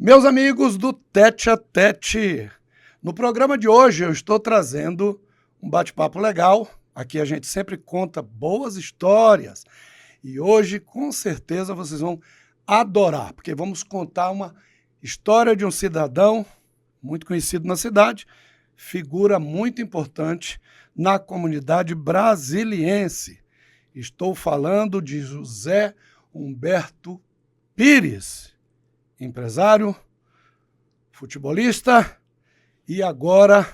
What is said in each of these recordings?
Meus amigos do Tete a Tete, no programa de hoje eu estou trazendo um bate-papo legal. Aqui a gente sempre conta boas histórias e hoje com certeza vocês vão adorar, porque vamos contar uma história de um cidadão muito conhecido na cidade, figura muito importante na comunidade brasiliense. Estou falando de José Humberto Pires, empresário, futebolista e agora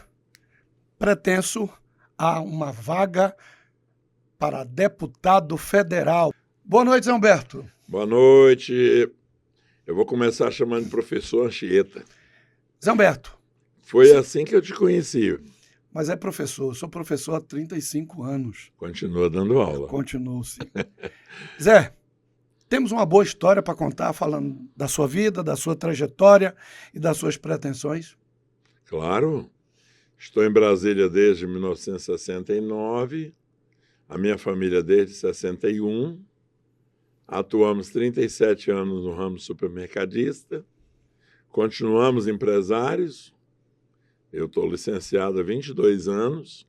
pretenso a uma vaga para deputado federal. Boa noite, Zé Humberto. Boa noite. Eu vou começar chamando de professor Anchieta. Zé Humberto. Foi assim que eu te conheci. Mas é professor, eu sou professor há 35 anos. Continua dando aula. Continuo, sim. Zé, temos uma boa história para contar, falando da sua vida, da sua trajetória e das suas pretensões? Claro. Estou em Brasília desde 1969, a minha família desde 61. Atuamos 37 anos no ramo supermercadista. Continuamos empresários. Eu estou licenciado há 22 anos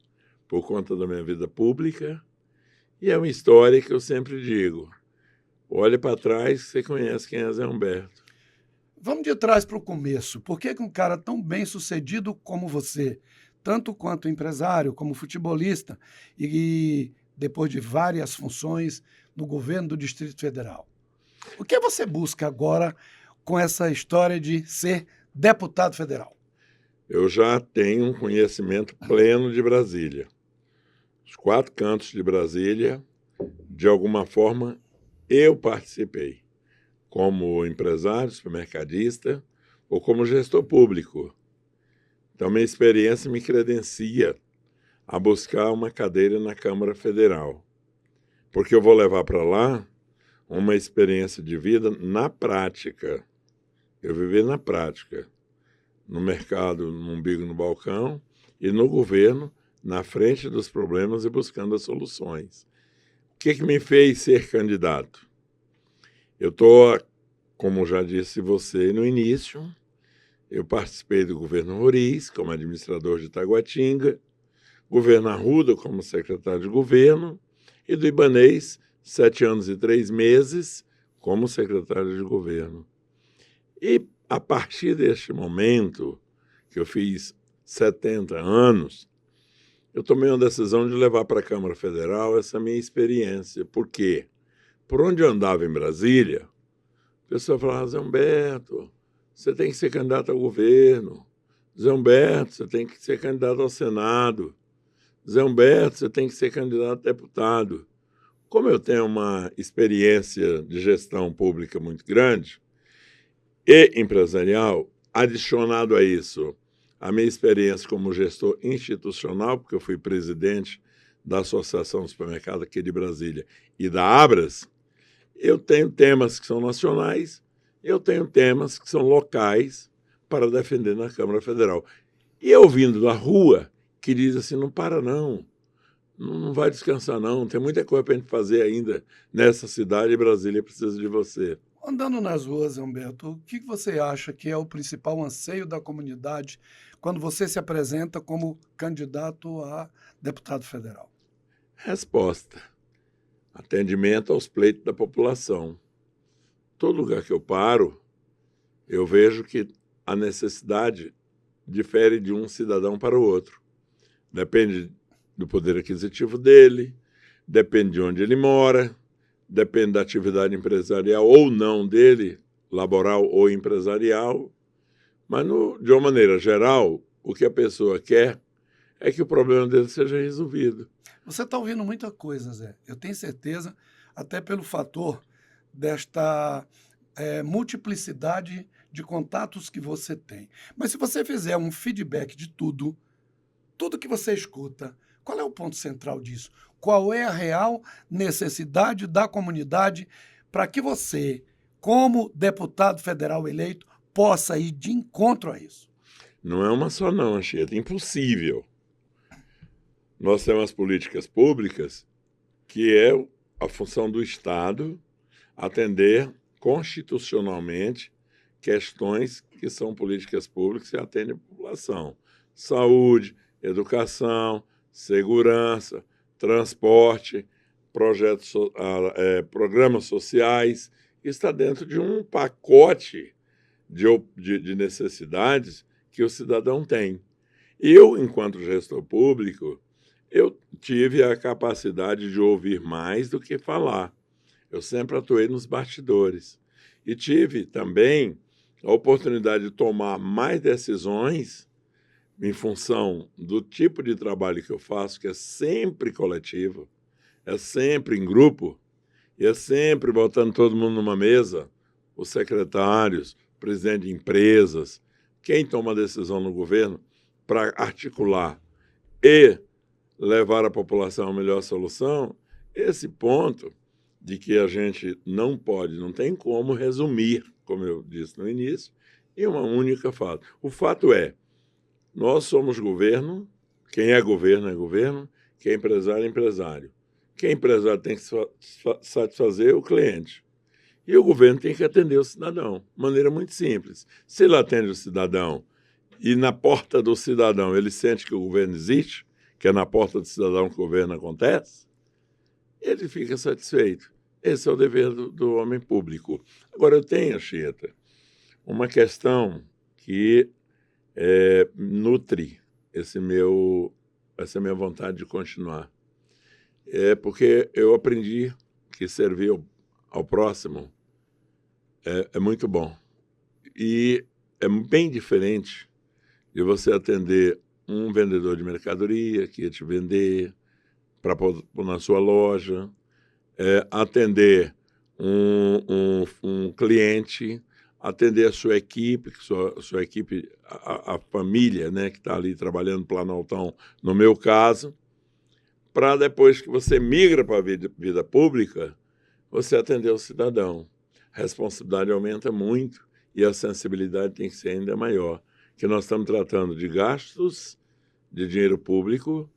por conta da minha vida pública. E é uma história que eu sempre digo. Olha para trás que você conhece quem é Zé Humberto. Vamos de trás para o começo. Por que um cara tão bem sucedido como você, tanto quanto empresário, como futebolista, e depois de várias funções no governo do Distrito Federal, o que você busca agora com essa história de ser deputado federal? Eu já tenho um conhecimento pleno de Brasília. Os 4 cantos de Brasília, de alguma forma, eu participei, como empresário, supermercadista ou como gestor público. Então, minha experiência me credencia a buscar uma cadeira na Câmara Federal, porque eu vou levar para lá uma experiência de vida na prática. Eu vivi na prática, no mercado, no umbigo no balcão, e no governo, na frente dos problemas e buscando as soluções. O que me fez ser candidato? Eu estou, como já disse você no início, eu participei do governo Roriz como administrador de Taguatinga, governo Arruda como secretário de governo e do Ibanez, 7 anos e 3 meses, como secretário de governo. E a partir deste momento, que eu fiz 70 anos, eu tomei uma decisão de levar para a Câmara Federal essa minha experiência. Por quê? Por onde eu andava em Brasília, a pessoa falava: Zé Humberto, você tem que ser candidato ao governo. Zé Humberto, você tem que ser candidato ao Senado. Zé Humberto, você tem que ser candidato a deputado. Como eu tenho uma experiência de gestão pública muito grande e empresarial, adicionado a isso, a minha experiência como gestor institucional, porque eu fui presidente da Associação do Supermercado aqui de Brasília e da Abras, eu tenho temas que são nacionais, eu tenho temas que são locais para defender na Câmara Federal. E eu vindo da rua, que diz assim: não para não vai descansar não, tem muita coisa para a gente fazer ainda nessa cidade e Brasília precisa de você. Andando nas ruas, Humberto, o que você acha que é o principal anseio da comunidade quando você se apresenta como candidato a deputado federal? Resposta: atendimento aos pleitos da população. Todo lugar que eu paro, eu vejo que a necessidade difere de um cidadão para o outro. Depende do poder aquisitivo dele, depende de onde ele mora, depende da atividade empresarial ou não dele, laboral ou empresarial. Mas, de uma maneira geral, o que a pessoa quer é que o problema dele seja resolvido. Você está ouvindo muita coisa, Zé. Eu tenho certeza, até pelo fator desta multiplicidade de contatos que você tem. Mas se você fizer um feedback de tudo que você escuta, qual é o ponto central disso? Qual é a real necessidade da comunidade para que você, como deputado federal eleito, possa ir de encontro a isso? Não é uma só não, Anchieta, é impossível. Nós temos políticas públicas que é a função do Estado atender constitucionalmente questões que são políticas públicas que atendem a população. Saúde, educação, segurança, transporte, programas sociais. Está dentro de um pacote de necessidades que o cidadão tem. Eu, enquanto gestor público, eu tive a capacidade de ouvir mais do que falar. Eu sempre atuei nos bastidores. E tive também a oportunidade de tomar mais decisões em função do tipo de trabalho que eu faço, que é sempre coletivo, é sempre em grupo, e é sempre botando todo mundo numa mesa, os secretários, presidente de empresas, quem toma decisão no governo para articular e levar a população a melhor solução, esse ponto de que a gente não tem como resumir, como eu disse no início, em uma única fato. O fato é, nós somos governo, quem é governo, quem é empresário. Quem é empresário tem que satisfazer o cliente. E o governo tem que atender o cidadão, de maneira muito simples. Se ele atende o cidadão e na porta do cidadão ele sente que o governo existe, que é na porta do cidadão que o governo acontece, ele fica satisfeito. Esse é o dever do homem público. Agora, eu tenho, Anchieta, uma questão que nutre essa minha vontade de continuar. É porque eu aprendi que servir ao próximo é muito bom. E é bem diferente de você atender um vendedor de mercadoria que ia te vender para pôr na sua loja, atender um cliente, atender a sua equipe, sua equipe, a família, né, que está ali trabalhando no Planaltão, no meu caso, para depois que você migra para a vida pública, você atender o cidadão. A responsabilidade aumenta muito e a sensibilidade tem que ser ainda maior, que nós estamos tratando de gastos de dinheiro público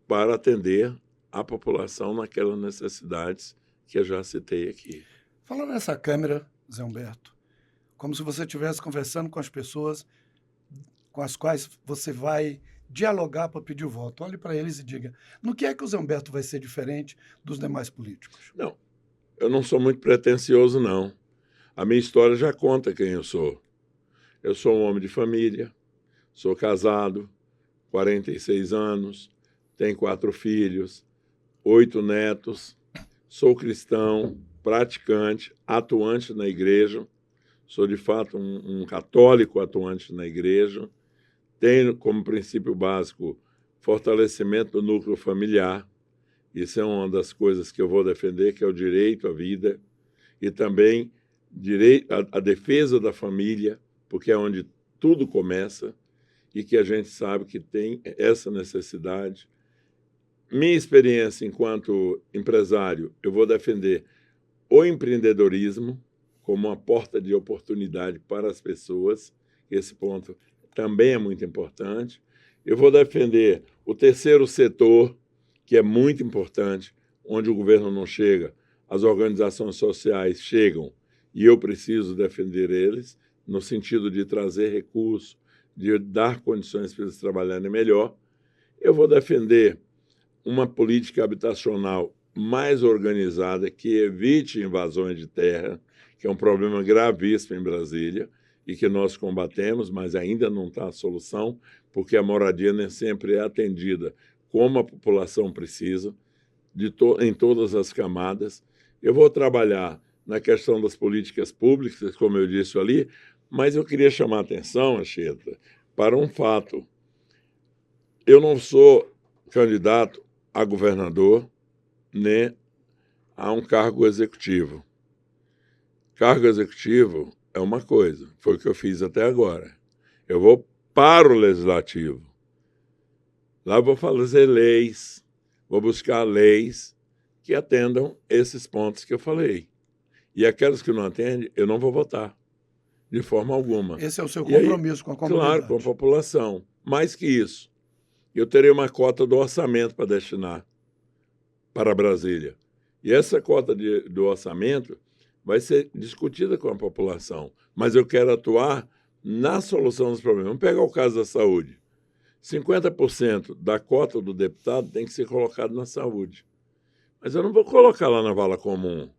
para atender a população naquelas necessidades que eu já citei aqui. Fala nessa câmera, Zé Humberto, como se você estivesse conversando com as pessoas com as quais você vai dialogar para pedir o voto. Olhe para eles e diga, no que é que o Zé Humberto vai ser diferente dos demais políticos? Não, eu não sou muito pretensioso, não. A minha história já conta quem eu sou. Eu sou um homem de família, sou casado, 46 anos, tenho 4 filhos, 8 netos, sou cristão, praticante, atuante na igreja, sou de fato um católico atuante na igreja, tenho como princípio básico fortalecimento do núcleo familiar, isso é uma das coisas que eu vou defender, que é o direito à vida, e também a defesa da família, porque é onde tudo começa, e que a gente sabe que tem essa necessidade. Minha experiência enquanto empresário, eu vou defender o empreendedorismo como uma porta de oportunidade para as pessoas. Esse ponto também é muito importante. Eu vou defender o terceiro setor, que é muito importante, onde o governo não chega, as organizações sociais chegam e eu preciso defender eles, no sentido de trazer recursos, de dar condições para eles trabalharem melhor. Eu vou defender uma política habitacional mais organizada, que evite invasões de terra, que é um problema gravíssimo em Brasília e que nós combatemos, mas ainda não está a solução, porque a moradia nem sempre é atendida como a população precisa, em todas as camadas. Eu vou trabalhar na questão das políticas públicas, como eu disse ali, mas eu queria chamar a atenção, Anchieta, para um fato. Eu não sou candidato a governador, nem a um cargo executivo. Cargo executivo é uma coisa, foi o que eu fiz até agora. Eu vou para o legislativo. Lá eu vou fazer leis, vou buscar leis que atendam esses pontos que eu falei. E aquelas que não atendem, eu não vou votar, de forma alguma. Esse é o seu compromisso com a comunidade. Claro, com a população. Mais que isso, eu terei uma cota do orçamento para destinar para Brasília. E essa cota do orçamento vai ser discutida com a população, mas eu quero atuar na solução dos problemas. Vamos pegar o caso da saúde. 50% da cota do deputado tem que ser colocado na saúde. Mas eu não vou colocar lá na vala comum.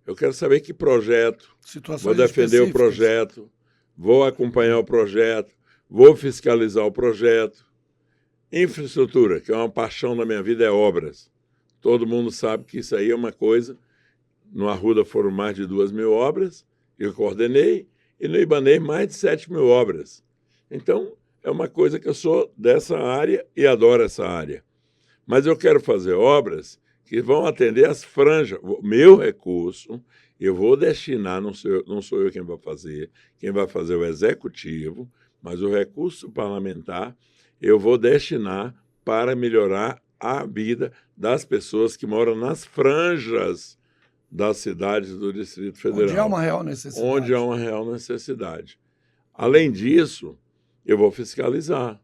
Eu quero saber que projeto, vou defender o projeto, vou acompanhar o projeto, vou fiscalizar o projeto. Infraestrutura, que é uma paixão da minha vida, é obras. Todo mundo sabe que isso aí é uma coisa. No Arruda foram mais de 2.000 obras, eu coordenei, e no Ibanez mais de 7.000 obras. Então, é uma coisa que eu sou dessa área e adoro essa área. Mas eu quero fazer obras que vão atender as franjas. Meu recurso, eu vou destinar, não sou eu quem vai fazer é o executivo, mas o recurso parlamentar eu vou destinar para melhorar a vida das pessoas que moram nas franjas das cidades do Distrito Federal. Onde há uma real necessidade. Onde há uma real necessidade. Além disso, eu vou fiscalizar,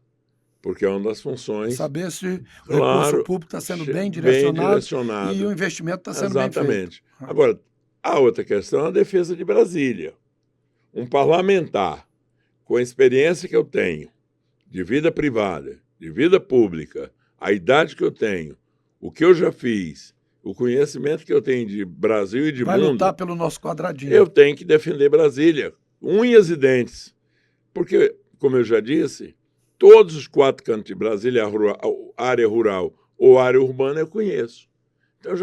porque é uma das funções... Saber se o recurso público está sendo bem direcionado e o investimento está sendo bem feito. Exatamente. Agora, a outra questão é a defesa de Brasília. Um parlamentar, com a experiência que eu tenho, de vida privada, de vida pública, a idade que eu tenho, o que eu já fiz, o conhecimento que eu tenho de Brasil e de mundo... Vai lutar pelo nosso quadradinho. Eu tenho que defender Brasília, unhas e dentes. Porque, como eu já disse, todos os 4 cantos de Brasília, área rural ou área urbana, eu conheço. Então,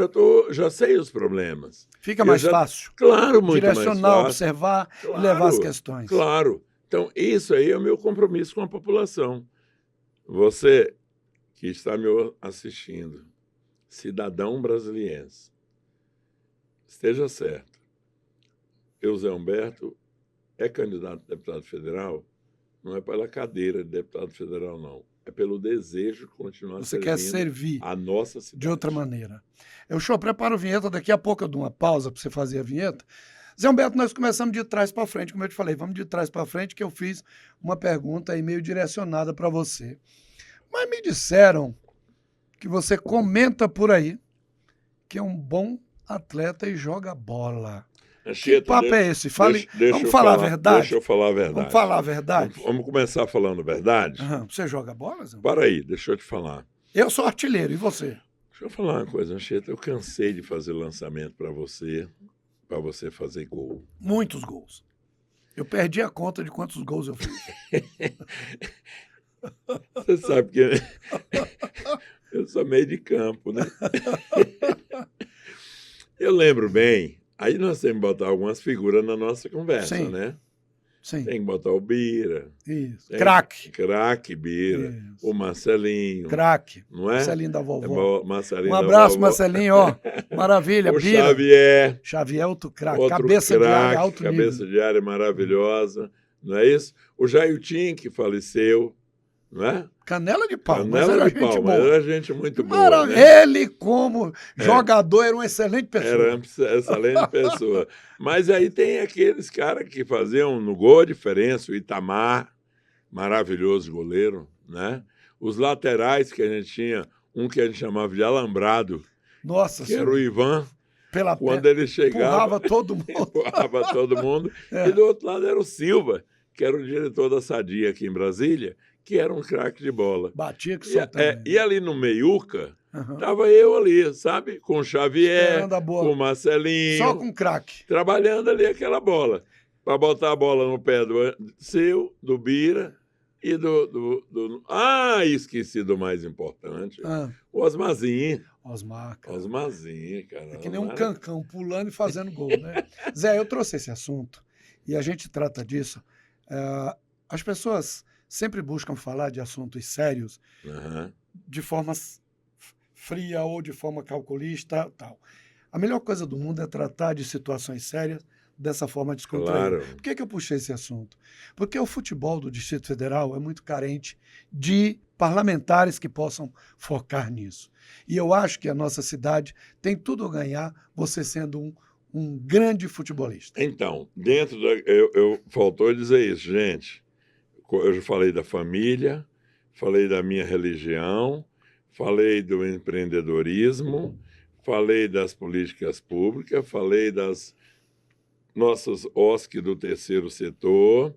já sei os problemas. Fica mais fácil. Claro, muito mais fácil. Direcionar, observar e levar as questões. Claro. Então, isso aí é o meu compromisso com a população. Você que está me assistindo, cidadão brasiliense, esteja certo. Eu, Zé Humberto, é candidato a deputado federal, não é pela cadeira de deputado federal, não. É pelo desejo de continuar Você quer servir a nossa cidade. De outra maneira. Eu preparo a vinheta, daqui a pouco eu dou uma pausa para você fazer a vinheta. Zé Humberto, nós começamos de trás para frente, como eu te falei, vamos de trás para frente, que eu fiz uma pergunta aí meio direcionada para você. Mas me disseram que você comenta por aí que é um bom atleta e joga bola. Que papo é esse? Vamos falar a verdade? Deixa eu falar a verdade. Vamos falar a verdade? Vamos começar falando a verdade? Você joga bola, Zé? Para aí, deixa eu te falar. Eu sou artilheiro, e você? Deixa eu falar uma coisa, Anchieta. Eu cansei de fazer lançamento para você fazer gol. Muitos gols. Eu perdi a conta de quantos gols eu fiz. Você sabe que eu sou meio de campo, né? Eu lembro bem. Aí nós temos que botar algumas figuras na nossa conversa, Sim. né? Sim. Tem que botar o Bira. Isso. Craque. Craque, Bira. Isso. O Marcelinho. Craque. Não é? Marcelinho da vovó. Marcelinho um abraço, da vovó. Marcelinho, ó. Maravilha, o Bira. Xavier. Xavier, outro craque. Outro Cabeça craque, de área, alto nível. Cabeça de área maravilhosa. Não é isso? O Jailton, que faleceu. Não é? Canela de pau, Canela de pau, mas era gente muito boa. Né? Ele, como jogador, era uma excelente pessoa. Era uma excelente pessoa. Mas aí tem aqueles caras que faziam no gol a diferença. O Itamar, maravilhoso goleiro, né? Os laterais que a gente tinha, um que a gente chamava de alambrado, nossa, que era o Ivan. Quando ele chegava, empurrava todo mundo. Empurrava todo mundo. E do outro lado era o Silva, que era o diretor da Sadia aqui em Brasília, que era um craque de bola. Batia que soltava. E ali no meiuca, tava eu ali, sabe? Com o Xavier, com o Marcelinho. Só com craque. Trabalhando ali aquela bola. Para botar a bola no pé do Bira e do... Ah, esqueci do mais importante. O Osmarzinho. Osmarzinho, cara. É que nem um cancão, pulando e fazendo gol, né? Zé, eu trouxe esse assunto e a gente trata disso. As pessoas sempre buscam falar de assuntos sérios de forma fria ou de forma calculista, tal. A melhor coisa do mundo é tratar de situações sérias dessa forma descontraída. Claro. Por que eu puxei esse assunto? Porque o futebol do Distrito Federal é muito carente de parlamentares que possam focar nisso. E eu acho que a nossa cidade tem tudo a ganhar você sendo um grande futebolista. Então, faltou dizer isso, gente. Eu já falei da família, falei da minha religião, falei do empreendedorismo, falei das políticas públicas, falei das nossas OSC do terceiro setor.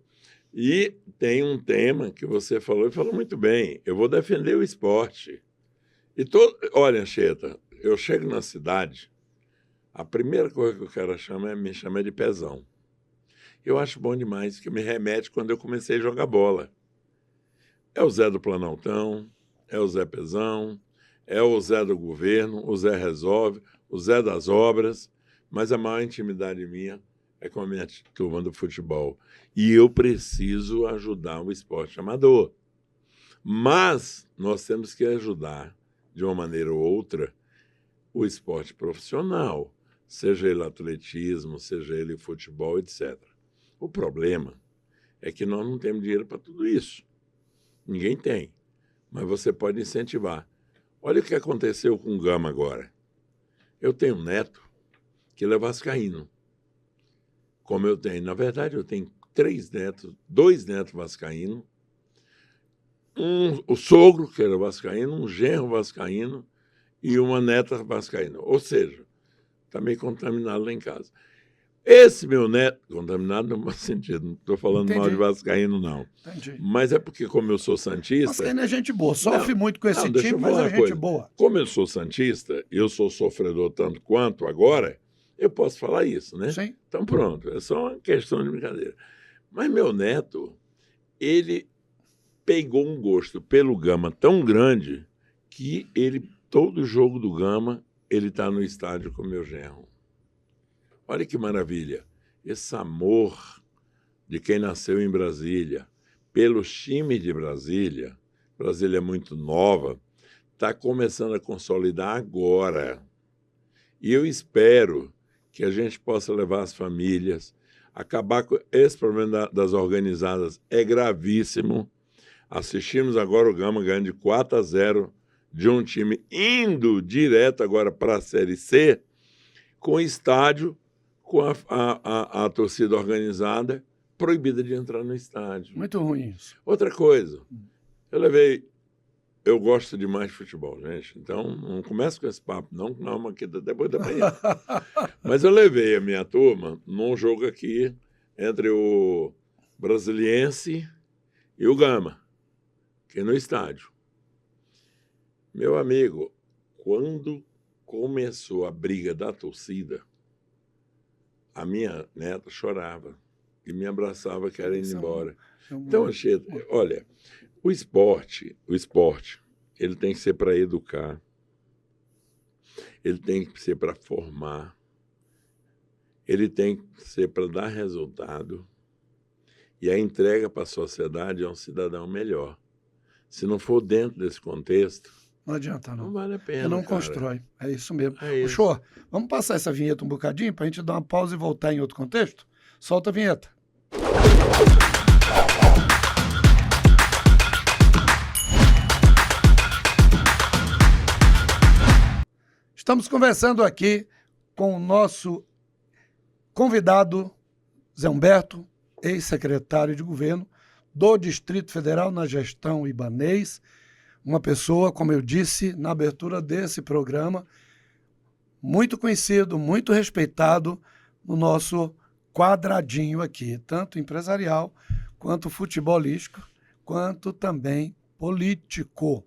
E tem um tema que você falou, e falou muito bem. Eu vou defender o esporte. Olha, Anchieta, eu chego na cidade, a primeira coisa que o cara me chama de pezão. Eu acho bom demais, que me remete quando eu comecei a jogar bola. É o Zé do Planaltão, é o Zé Pezão, é o Zé do governo, o Zé resolve, o Zé das obras, mas a maior intimidade minha é com a minha turma do futebol. E eu preciso ajudar o esporte amador. Mas nós temos que ajudar, de uma maneira ou outra, o esporte profissional, seja ele atletismo, seja ele futebol, etc. O problema é que nós não temos dinheiro para tudo isso. Ninguém tem, mas você pode incentivar. Olha o que aconteceu com o Gama agora. Eu tenho um neto que ele é vascaíno. Como eu tenho, na verdade, eu tenho 3 netos, 2 netos vascaínos, o sogro, que era vascaíno, um genro vascaíno e uma neta vascaína. Ou seja, está meio contaminado lá em casa. Esse meu neto, contaminado no mau sentido, não estou falando Entendi. mal de vascaíno, não. Entendi. Mas é porque, como eu sou santista... Vascaíno é gente boa, sofre muito com esse deixa time, eu mas falar é uma gente coisa. boa. Como eu sou santista, eu sou sofredor tanto quanto agora, eu posso falar isso, né? Sim. Então, pronto, é só uma questão de brincadeira. Mas meu neto, ele pegou um gosto pelo Gama tão grande que todo jogo do Gama, ele está no estádio com o meu genro. Olha que maravilha. Esse amor de quem nasceu em Brasília, pelos times de Brasília, Brasília é muito nova, está começando a consolidar agora. E eu espero que a gente possa levar as famílias, acabar com esse problema das organizadas, é gravíssimo. Assistimos agora o Gama ganhando de 4-0 de um time indo direto agora para a Série C, com estádio, com a torcida organizada, proibida de entrar no estádio. Muito ruim isso. Outra coisa, eu gosto demais de futebol, gente, então não começa com esse papo, não aqui depois da manhã. Mas eu levei a minha turma num jogo aqui entre o Brasiliense e o Gama, aqui no estádio. Meu amigo, quando começou a briga da torcida, a minha neta chorava e me abraçava, querendo ir embora. Então, Anchieta, olha, o esporte, ele tem que ser para educar, ele tem que ser para formar, ele tem que ser para dar resultado, e a entrega para a sociedade é um cidadão melhor. Se não for dentro desse contexto, não adianta, não. Não vale a pena, não cara. constrói. É isso mesmo. É isso. Show, vamos passar essa vinheta um bocadinho para a gente dar uma pausa e voltar em outro contexto? Solta a vinheta. Estamos conversando aqui com o nosso convidado, Zé Humberto, ex-secretário de governo do Distrito Federal na gestão ibanês, uma pessoa, como eu disse na abertura desse programa, muito conhecido, muito respeitado no nosso quadradinho aqui, tanto empresarial, quanto futebolístico, quanto também político.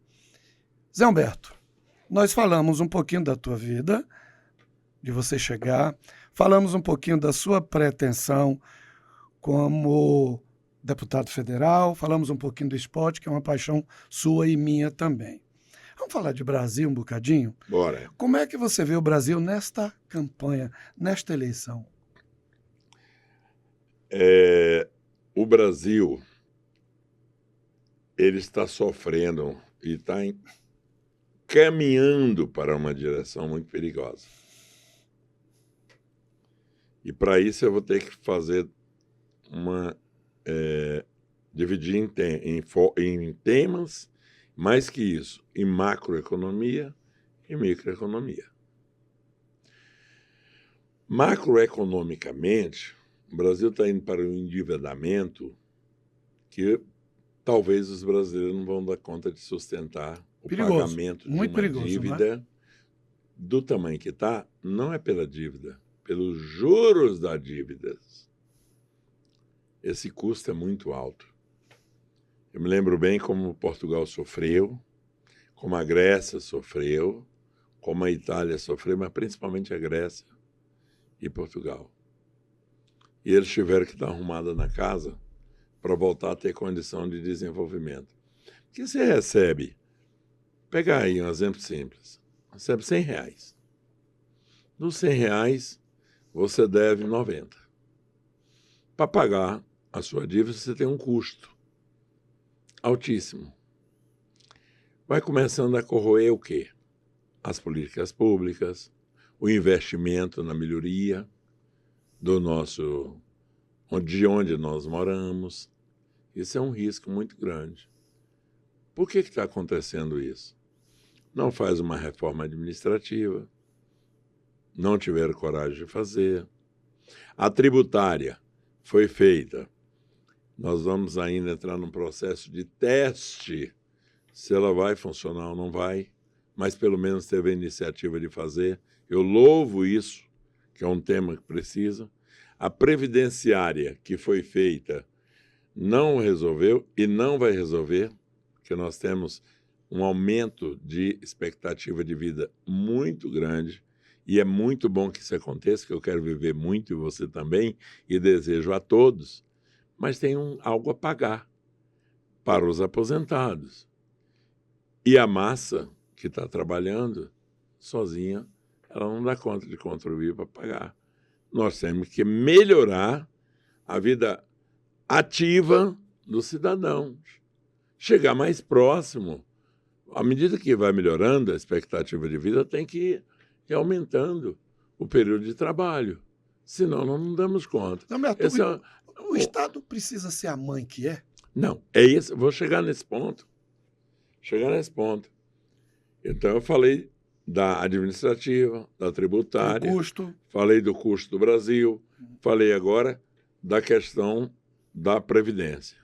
Zé Humberto, nós falamos um pouquinho da tua vida, de você chegar, falamos um pouquinho da sua pretensão como deputado federal, falamos um pouquinho do esporte, que é uma paixão sua e minha também. Vamos falar de Brasil um bocadinho? Bora. Como é que você vê o Brasil nesta campanha, nesta eleição? O Brasil, ele está sofrendo e está caminhando para uma direção muito perigosa. E para isso eu vou ter que fazer dividir em temas, mais que isso, em macroeconomia e microeconomia. Macroeconomicamente, o Brasil está indo para um endividamento que talvez os brasileiros não vão dar conta de sustentar o pagamento de uma dívida do tamanho que está, não é pela dívida, pelos juros das dívidas. Esse custo é muito alto. Eu me lembro bem como Portugal sofreu, como a Grécia sofreu, como a Itália sofreu, mas principalmente a Grécia e Portugal. E eles tiveram que dar arrumada na casa para voltar a ter condição de desenvolvimento. Que você recebe, pegar aí um exemplo simples, recebe R$100. Dos R$100, você deve 90. Para pagar a sua dívida, você tem um custo altíssimo. Vai começando a corroer o quê? As políticas públicas, o investimento na melhoria do de onde nós moramos. Isso é um risco muito grande. Por que está acontecendo isso? Não faz uma reforma administrativa, não tiveram coragem de fazer. A tributária foi feita. Nós vamos ainda entrar num processo de teste se ela vai funcionar ou não vai, mas pelo menos teve a iniciativa de fazer. Eu louvo isso, que é um tema que precisa. A previdenciária que foi feita não resolveu e não vai resolver, porque nós temos um aumento de expectativa de vida muito grande e é muito bom que isso aconteça, que eu quero viver muito e você também, e desejo a todos, mas tem algo a pagar para os aposentados. E a massa que está trabalhando sozinha, ela não dá conta de contribuir para pagar. Nós temos que melhorar a vida ativa dos cidadãos, chegar mais próximo. À medida que vai melhorando a expectativa de vida, tem que ir aumentando o período de trabalho, senão não damos conta. Não, o Estado precisa ser a mãe que é? Não, é isso. Vou chegar nesse ponto. Então, eu falei da administrativa, da tributária, falei do custo do Brasil, falei agora da questão da Previdência.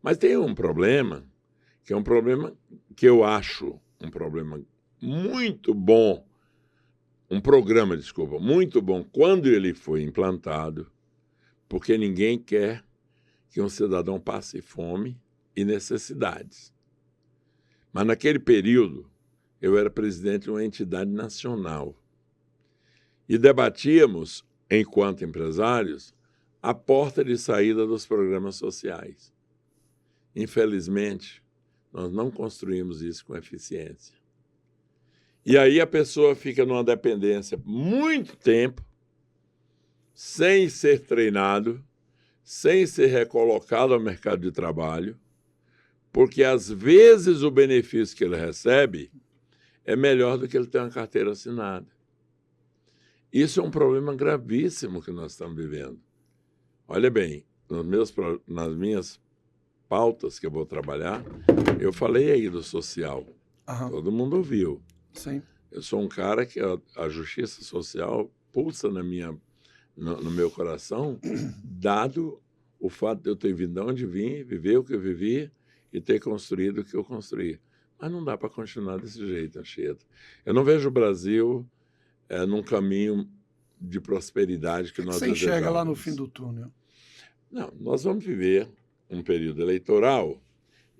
Mas tem um problema, que é um problema que eu acho um problema muito bom, um programa, desculpa, muito bom quando ele foi implantado, porque ninguém quer que um cidadão passe fome e necessidades. Mas naquele período, eu era presidente de uma entidade nacional e debatíamos, enquanto empresários, a porta de saída dos programas sociais. Infelizmente, nós não construímos isso com eficiência. E aí a pessoa fica numa dependência muito tempo, sem ser treinado, sem ser recolocado ao mercado de trabalho, porque às vezes o benefício que ele recebe é melhor do que ele ter uma carteira assinada. Isso é um problema gravíssimo que nós estamos vivendo. Olha bem, nas minhas pautas que eu vou trabalhar, eu falei aí do social. Todo mundo ouviu. Sim. Eu sou um cara que a justiça social pulsa no meu coração, dado o fato de eu ter vindo de onde vim, viver o que eu vivi e ter construído o que eu construí. Mas não dá para continuar desse jeito, Anchieta. Eu não vejo o Brasil num caminho de prosperidade que nós desejamos. Você enxerga lá no fim do túnel? Não, nós vamos viver um período eleitoral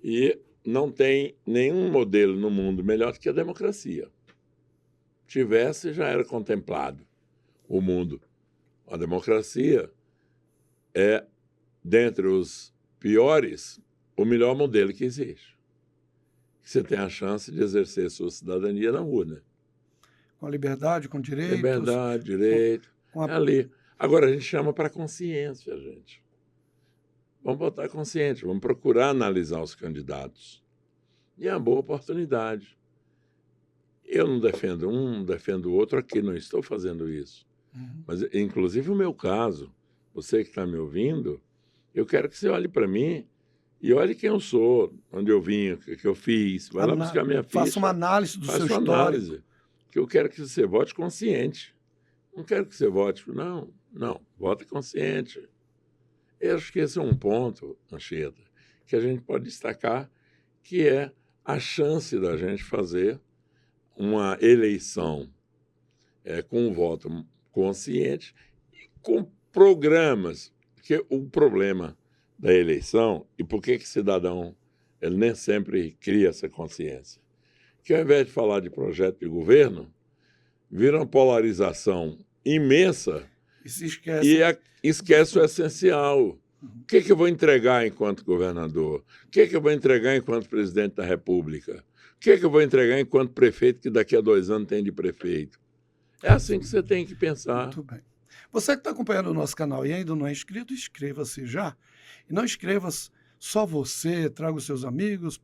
e não tem nenhum modelo no mundo melhor do que a democracia. Tivesse, já era contemplado o mundo. A democracia é, dentre os piores, o melhor modelo que existe. Você tem a chance de exercer sua cidadania na urna. Com liberdade, com direitos. Liberdade, direito. É ali. Agora, a gente chama para consciência, gente. Vamos botar consciente, vamos procurar analisar os candidatos. E é uma boa oportunidade. Eu não defendo um, não defendo o outro aqui, não estou fazendo isso. Mas, inclusive, o meu caso, você que está me ouvindo, eu quero que você olhe para mim e olhe quem eu sou, onde eu vim, o que eu fiz. Vai lá buscar minha ficha. Faça uma análise do seu histórico. Análise, que eu quero que você vote consciente. Não quero que você vote... Não, vote consciente. Eu acho que esse é um ponto, Anchieta, que a gente pode destacar, que é a chance da gente fazer uma eleição com um voto consciente, e com programas. Porque o problema da eleição, e por que cidadão ele nem sempre cria essa consciência, que ao invés de falar de projeto de governo, vira uma polarização imensa E se esquece. e esquece o essencial. O que eu vou entregar enquanto governador? O que eu vou entregar enquanto presidente da República? O que eu vou entregar enquanto prefeito, que daqui a 2 anos tem de prefeito? É assim que você tem que pensar. Muito bem. Você que está acompanhando o nosso canal e ainda não é inscrito, inscreva-se já. E não inscreva-se só você, traga os seus amigos,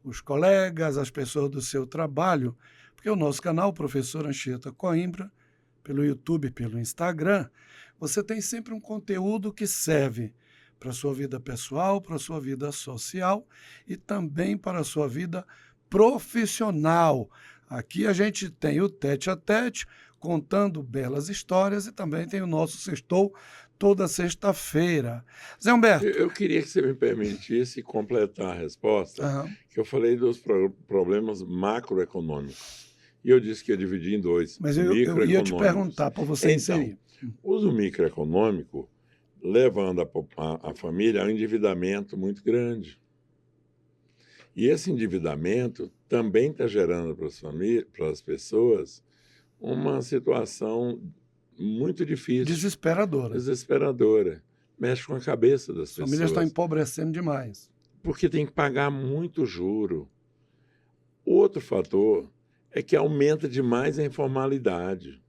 os colegas, as pessoas do seu trabalho, porque o nosso canal, Professor Anchieta Coimbra, pelo YouTube, pelo Instagram, você tem sempre um conteúdo que serve para a sua vida pessoal, para a sua vida social e também para a sua vida profissional. Aqui a gente tem o Tete a Tete, contando belas histórias, e também tem o nosso Sextou toda sexta-feira. Zé Humberto. Eu queria que você me permitisse completar a resposta, que eu falei dos problemas macroeconômicos. E eu disse que ia dividir em 2. Mas eu ia te perguntar para você inserir. O uso microeconômico levando a família a um endividamento muito grande. E esse endividamento também está gerando para as pessoas uma situação muito difícil. Desesperadora. Mexe com a cabeça das pessoas. As famílias estão empobrecendo demais. Porque tem que pagar muito juro. Outro fator é que aumenta demais a informalidade.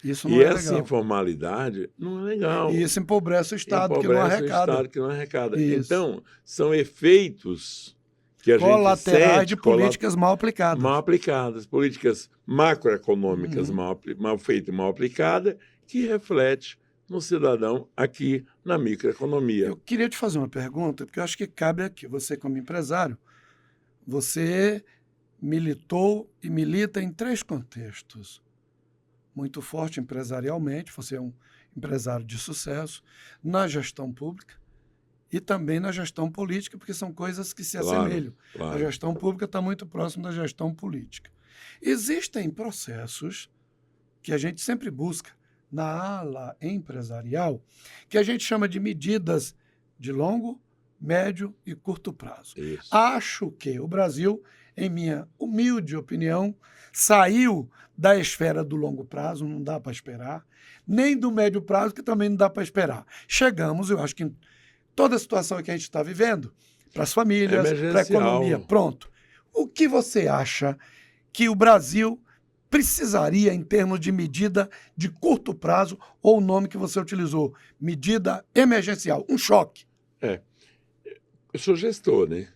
Isso não é legal. E essa informalidade não é legal. E isso empobrece o Estado, que não arrecada. Isso. Então, são efeitos que a colaterais gente sente, de políticas mal aplicadas. Mal aplicadas. Políticas macroeconômicas mal feitas e mal aplicadas, que reflete no cidadão aqui na microeconomia. Eu queria te fazer uma pergunta, porque eu acho que cabe aqui. Você, como empresário, você militou e milita em 3 contextos. Muito forte empresarialmente, você é um empresário de sucesso, na gestão pública e também na gestão política, porque são coisas que se assemelham. Claro. A gestão pública está muito próxima da gestão política. Existem processos que a gente sempre busca na ala empresarial, que a gente chama de medidas de longo, médio e curto prazo. Isso. Acho que o Brasil, em minha humilde opinião, saiu da esfera do longo prazo, não dá para esperar, nem do médio prazo, que também não dá para esperar. Chegamos, eu acho que em toda a situação que a gente está vivendo, para as famílias, para a economia, pronto. O que você acha que o Brasil precisaria em termos de medida de curto prazo, ou o nome que você utilizou, medida emergencial, um choque? Eu sou gestor, né?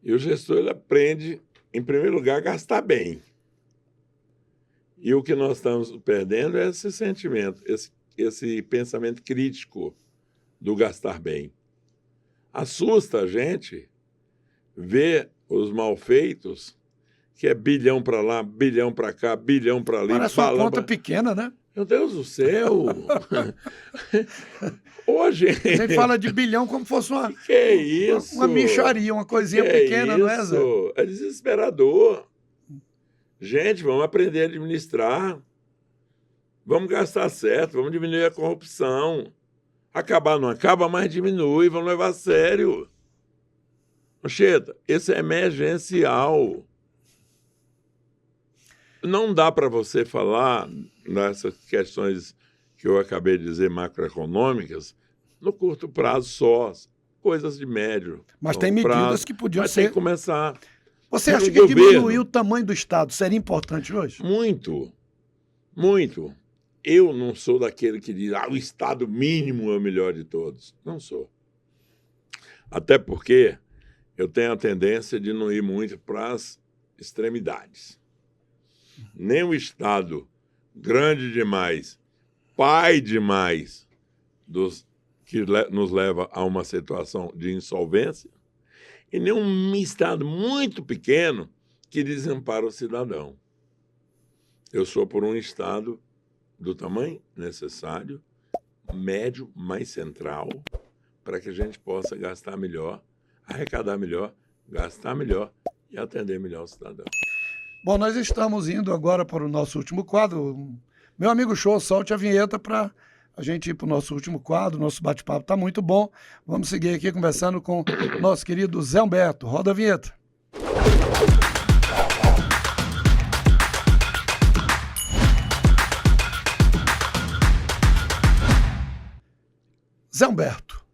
E o gestor, ele aprende, em primeiro lugar, a gastar bem. E o que nós estamos perdendo é esse sentimento, esse pensamento crítico do gastar bem. Assusta a gente ver os malfeitos, que é bilhão para lá, bilhão para cá, bilhão para ali. Parece uma conta pequena, né? Meu Deus do céu! Hoje... A gente fala de bilhão como fosse uma... Que é isso? Uma mixaria, uma coisinha pequena, é não é, Zé? É desesperador. Gente, vamos aprender a administrar. Vamos gastar certo, vamos diminuir a corrupção. Acabar não acaba, mas diminui, vamos levar a sério. Anchieta, esse é emergencial. Não dá para você falar nessas questões que eu acabei de dizer, macroeconômicas, no curto prazo só, coisas de médio. Mas tem medidas prazo, que podiam mas ser... tem que começar. Você acha que diminuir o tamanho do Estado seria importante hoje? Muito, muito. Eu não sou daquele que diz, o Estado mínimo é o melhor de todos. Não sou. Até porque eu tenho a tendência de não ir muito para as extremidades. Nem o Estado grande demais, pai demais, que nos leva a uma situação de insolvência, e nem um Estado muito pequeno que desampara o cidadão. Eu sou por um Estado do tamanho necessário, médio, mais central, para que a gente possa gastar melhor, arrecadar melhor, gastar melhor e atender melhor o cidadão. Bom, nós estamos indo agora para o nosso último quadro, Meu amigo Show, solte a vinheta para a gente ir para o nosso último quadro. Nosso bate-papo está muito bom. Vamos seguir aqui conversando com nosso querido Zé Humberto. Roda a vinheta. Zé Humberto,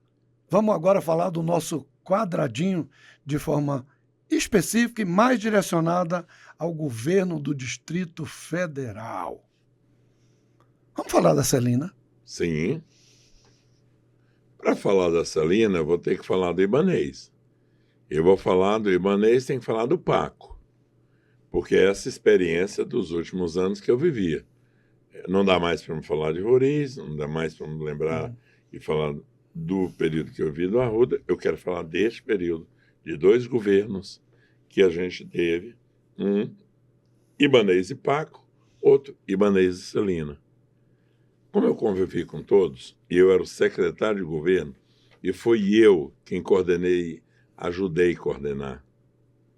vamos agora falar do nosso quadradinho de forma específica e mais direcionada ao governo do Distrito Federal. Vamos falar da Celina? Sim. Para falar da Celina, eu vou ter que falar do Ibanez. Eu vou falar do Ibanez, tem que falar do Paco, porque é essa experiência dos últimos anos que eu vivia. Não dá mais para me falar de Roriz, não dá mais para me lembrar e falar do período que eu vi do Arruda. Eu quero falar deste período de 2 governos que a gente teve, um Ibanez e Paco, outro Ibanez e Celina. Como eu convivi com todos, e eu era o secretário de governo, e fui eu quem ajudei a coordenar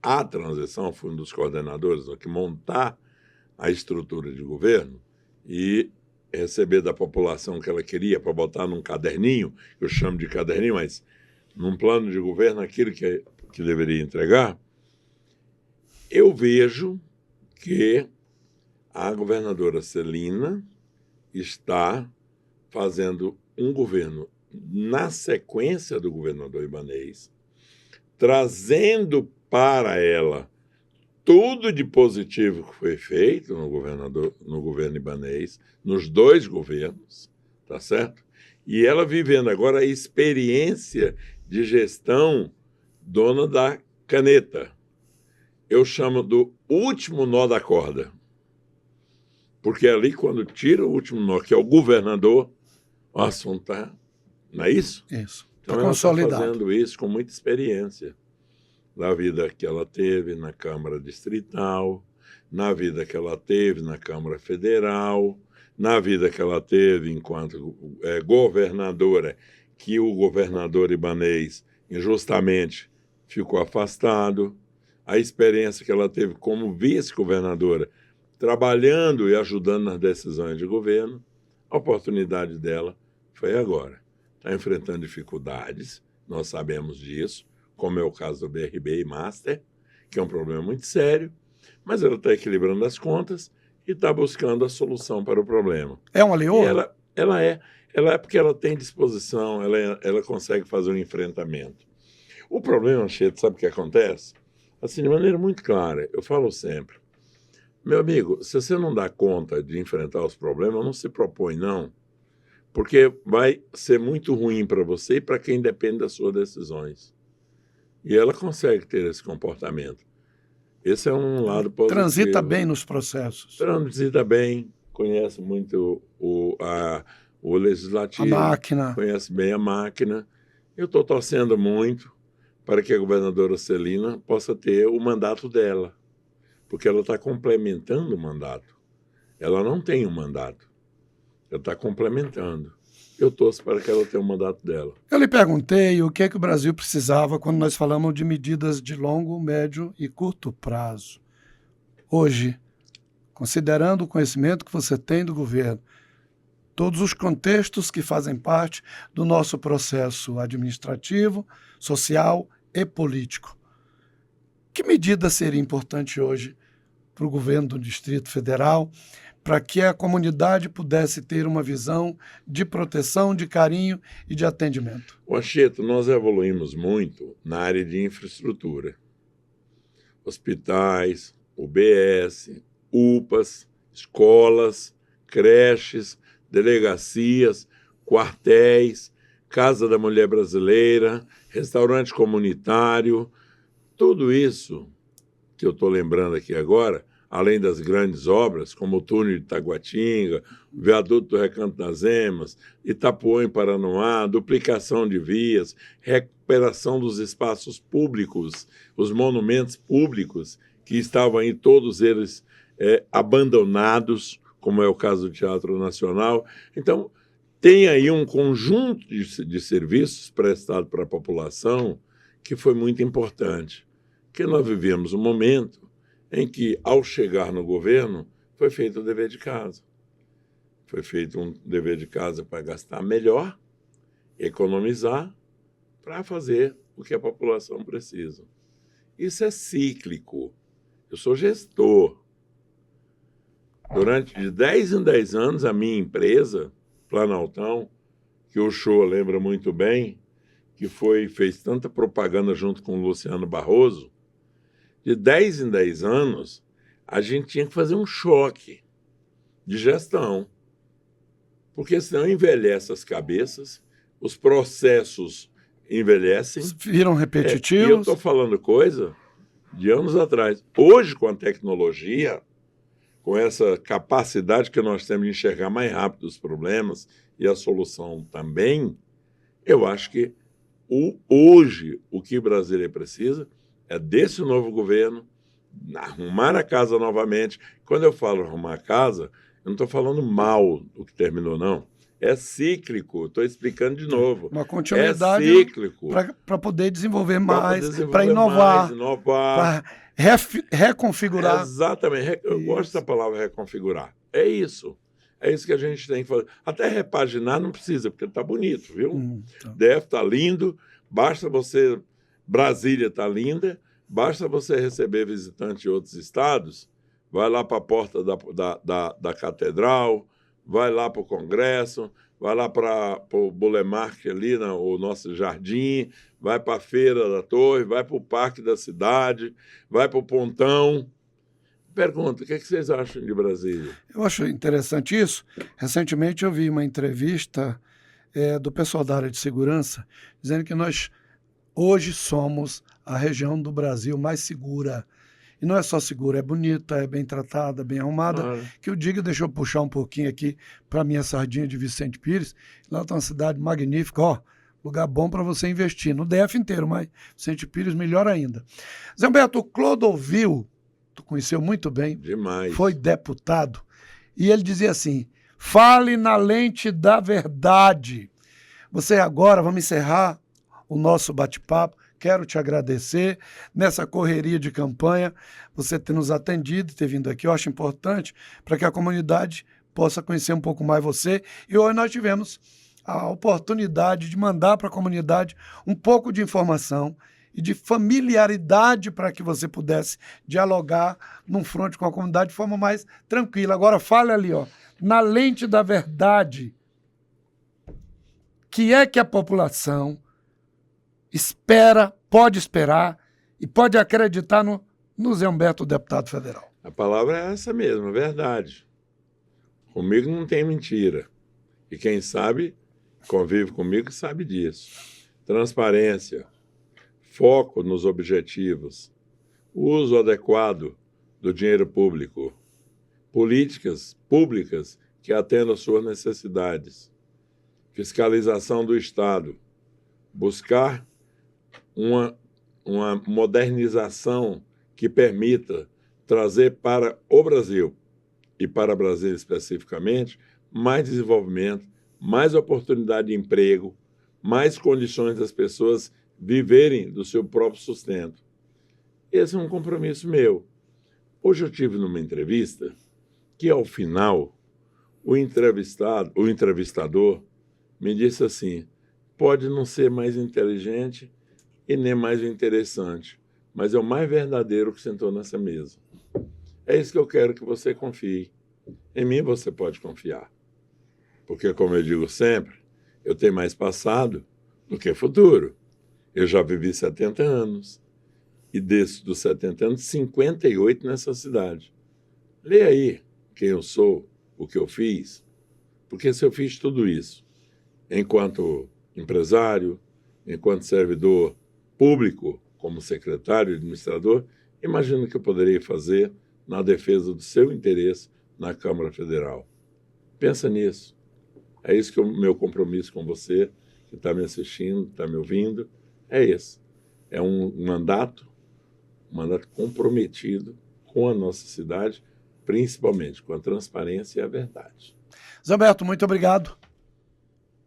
a transição, fui um dos coordenadores, que montar a estrutura de governo e receber da população o que ela queria para botar num caderninho, eu chamo de caderninho, mas num plano de governo aquilo que deveria entregar. Eu vejo que a governadora Celina está fazendo um governo na sequência do governador Ibanez, trazendo para ela tudo de positivo que foi feito no governo Ibanez, nos 2 governos, tá certo? E ela vivendo agora a experiência de gestão dona da caneta. Eu chamo do último nó da corda. Porque ali, quando tira o último nó, que é o governador, o assunto está... Não é isso? Isso. Então, ela está fazendo isso com muita experiência. Na vida que ela teve na Câmara Distrital, na vida que ela teve na Câmara Federal, na vida que ela teve enquanto governadora, que o governador Ibanez injustamente ficou afastado, a experiência que ela teve como vice-governadora, trabalhando e ajudando nas decisões de governo. A oportunidade dela foi agora. Está enfrentando dificuldades, nós sabemos disso, como é o caso do BRB e Master, que é um problema muito sério, mas ela está equilibrando as contas e está buscando a solução para o problema. É uma leoa? Ela é porque ela tem disposição, ela consegue fazer um enfrentamento. O problema, Cheto, sabe o que acontece? Assim, de maneira muito clara, eu falo sempre, meu amigo, se você não dá conta de enfrentar os problemas, não se propõe, não, porque vai ser muito ruim para você e para quem depende das suas decisões. E ela consegue ter esse comportamento. Esse é um lado positivo. Transita bem nos processos. Transita bem, conhece muito o legislativo. A máquina. Conhece bem a máquina. Eu estou torcendo muito para que a governadora Celina possa ter o mandato dela, porque ela está complementando o mandato. Ela não tem um mandato. Ela está complementando. Eu torço para que ela tenha o mandato dela. Eu lhe perguntei o que o Brasil precisava quando nós falamos de medidas de longo, médio e curto prazo. Hoje, considerando o conhecimento que você tem do governo, todos os contextos que fazem parte do nosso processo administrativo, social e político, que medida seria importante hoje para o governo do Distrito Federal, para que a comunidade pudesse ter uma visão de proteção, de carinho e de atendimento? Anchieta, nós evoluímos muito na área de infraestrutura. Hospitais, UBS, UPAs, escolas, creches, delegacias, quartéis, Casa da Mulher Brasileira, restaurante comunitário, tudo isso que eu estou lembrando aqui agora, além das grandes obras, como o túnel de Taguatinga, o viaduto do Recanto das Emas, Itapuã em Paranoá, duplicação de vias, recuperação dos espaços públicos, os monumentos públicos, que estavam aí todos eles abandonados, como é o caso do Teatro Nacional. Então, tem aí um conjunto de serviços prestados para a população que foi muito importante, porque nós vivemos um momento em que, ao chegar no governo, foi feito o dever de casa. Foi feito um dever de casa para gastar melhor, economizar, para fazer o que a população precisa. Isso é cíclico. Eu sou gestor. Durante de 10 em 10 anos, a minha empresa, Planaltão, que o Show lembra muito bem, que fez tanta propaganda junto com o Luciano Barroso, de 10 em 10 anos, a gente tinha que fazer um choque de gestão, porque senão envelhece as cabeças, os processos envelhecem. Viram E eu repetitivos. estou falando coisa de anos atrás. Hoje, com a tecnologia, com essa capacidade que nós temos de enxergar mais rápido os problemas e a solução também, eu acho que hoje o que Brasília precisa é desse novo governo arrumar a casa novamente. Quando eu falo arrumar a casa, eu não estou falando mal do que terminou, não. É cíclico, estou explicando de novo. Uma continuidade é cíclico. para poder desenvolver mais, para inovar, para reconfigurar. Exatamente. Eu gosto da palavra reconfigurar. É isso. É isso que a gente tem que fazer. Até repaginar não precisa, porque está bonito, viu? Tá. DF está lindo, basta você... Brasília está linda, basta você receber visitantes de outros estados, vai lá para a porta da catedral, vai lá para o Congresso, vai lá para o Bulemarque ali, o nosso jardim, vai para a Feira da Torre, vai para o Parque da Cidade, vai para o Pontão. Pergunta, o que vocês acham de Brasília? Eu acho interessante isso. Recentemente eu vi uma entrevista do pessoal da área de segurança dizendo que nós hoje somos a região do Brasil mais segura. E não é só segura, é bonita, é bem tratada, bem arrumada. Que eu digo, deixa eu puxar um pouquinho aqui para a minha sardinha de Vicente Pires. Lá está uma cidade magnífica, ó, lugar bom para você investir. No DF inteiro, mas Vicente Pires melhor ainda. Zé Humberto, o Clodovil, tu conheceu muito bem. Demais. Foi deputado. E ele dizia assim, fale na lente da verdade. Você agora, vamos encerrar o nosso bate-papo. Quero te agradecer nessa correria de campanha, você ter nos atendido, ter vindo aqui. Eu acho importante para que a comunidade possa conhecer um pouco mais você. E hoje nós tivemos a oportunidade de mandar para a comunidade um pouco de informação e de familiaridade para que você pudesse dialogar num fronte com a comunidade de forma mais tranquila. Agora fale ali, ó, na lente da verdade, que é que a população espera, pode esperar e pode acreditar no Zé Humberto, deputado federal. A palavra é essa mesmo, verdade. Comigo não tem mentira. E quem sabe, convive comigo, sabe disso. Transparência, foco nos objetivos, uso adequado do dinheiro público, políticas públicas que atendam às suas necessidades, fiscalização do Estado, buscar uma modernização que permita trazer para o Brasil, e para Brasília especificamente, mais desenvolvimento, mais oportunidade de emprego, mais condições das pessoas viverem do seu próprio sustento. Esse é um compromisso meu. Hoje eu tive numa entrevista que, ao final, o entrevistador me disse assim, pode não ser mais inteligente e nem mais interessante, mas é o mais verdadeiro que sentou nessa mesa. É isso que eu quero que você confie. Em mim você pode confiar. Porque, como eu digo sempre, eu tenho mais passado do que futuro. Eu já vivi 70 anos. E dos 70 anos, 58 nessa cidade. Leia aí quem eu sou, o que eu fiz. Porque se eu fiz tudo isso, enquanto empresário, enquanto servidor público, como secretário e administrador, imagino que eu poderia fazer na defesa do seu interesse na Câmara Federal. Pensa nisso. É isso que é o meu compromisso com você, que está me assistindo, está me ouvindo, é esse. É um mandato comprometido com a nossa cidade, principalmente com a transparência e a verdade. Zé Humberto, muito obrigado.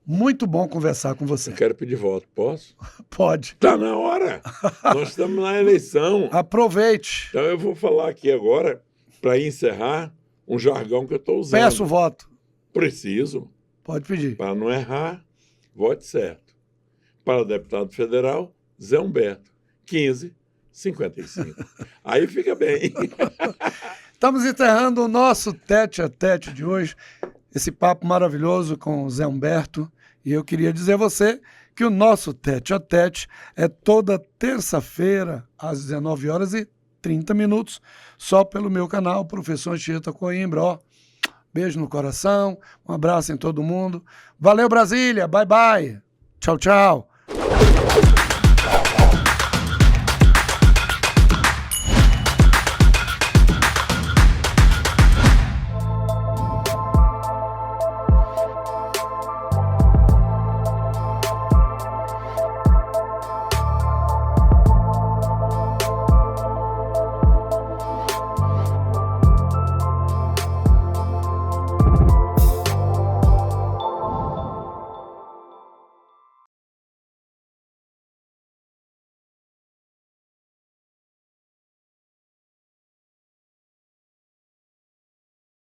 Muito bom conversar com você. Eu quero pedir voto, posso? Pode. Está na hora. Nós estamos na eleição. Aproveite. Então eu vou falar aqui agora, para encerrar, um jargão que eu estou usando. Peço o voto. Preciso. Pode pedir. Para não errar, vote certo. Para deputado federal, Zé Humberto, 1555. Aí fica bem. Estamos encerrando o nosso tete a tete de hoje, esse papo maravilhoso com o Zé Humberto. E eu queria dizer a você que o nosso tete a tete é toda terça-feira, às 19h30, só pelo meu canal, Professor Anchieta Coimbra. Ó, beijo no coração, um abraço em todo mundo. Valeu, Brasília, bye bye. Tchau, tchau.